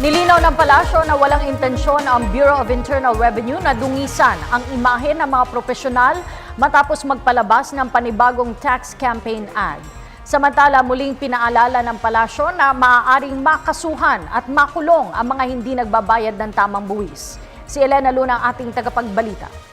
Nilinaw ng palasyo na walang intensyon ang Bureau of Internal Revenue na dungisan ang imahe ng mga profesional matapos magpalabas ng panibagong tax campaign ad. Samantala, muling pinaalala ng palasyo na maaaring makasuhan at makulong ang mga hindi nagbabayad ng tamang buwis. Si Elena Luna ang ating tagapagbalita.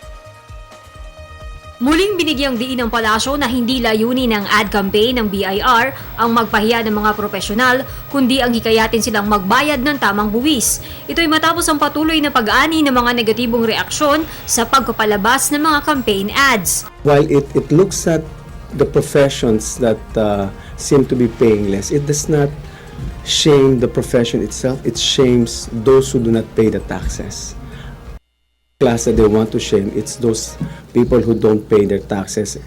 Muling binigyang diin ng palasyo na hindi layunin ng ad campaign ng BIR ang magpahiya ng mga profesional, kundi ang hikayatin silang magbayad ng tamang buwis. Ito'y matapos ang patuloy na pag-ani ng mga negatibong reaksyon sa pagpapalabas ng mga campaign ads. While it looks at the professions that seem to be paying less, it does not shame the profession itself. It shames those who do not pay the taxes. Class that they want to shame, it's those people who don't pay their taxes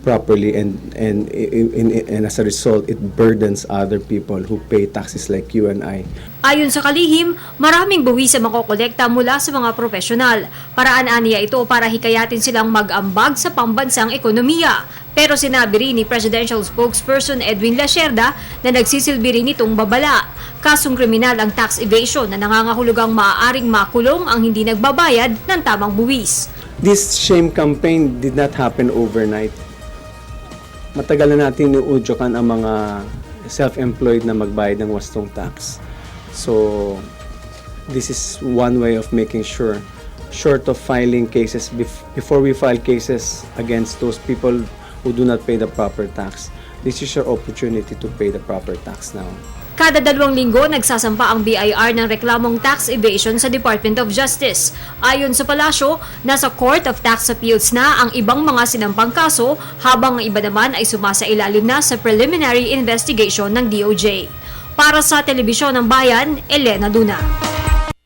properly, and as a result, it burdens other people who pay taxes like you and I. Ayon sa kalihim, maraming buwis ang makokolekta mula sa mga profesional. Paraan aniya ito para hikayatin silang mag-ambag sa pambansang ekonomiya. Pero sinabi rin ni Presidential Spokesperson Edwin Lacerda na nagsisilbi rin itong babala. Kasong kriminal ang tax evasion na nangangahulugang maaaring makulong ang hindi nagbabayad ng tamang buwis. This shame campaign did not happen overnight. Matagal na natin iudyokan ang mga self-employed na magbayad ng wastong tax. So, this is one way of making sure, short of filing cases, before we file cases against those people who do not pay the proper tax, this is your opportunity to pay the proper tax now. Kada 2 linggo, nagsasampa ang BIR ng reklamong tax evasion sa Department of Justice. Ayon sa palasyo, nasa Court of Tax Appeals na ang ibang mga sinampang kaso, habang ang iba naman ay sumasailalim na sa preliminary investigation ng DOJ. Para sa Telebisyon ng Bayan, Elena Luna.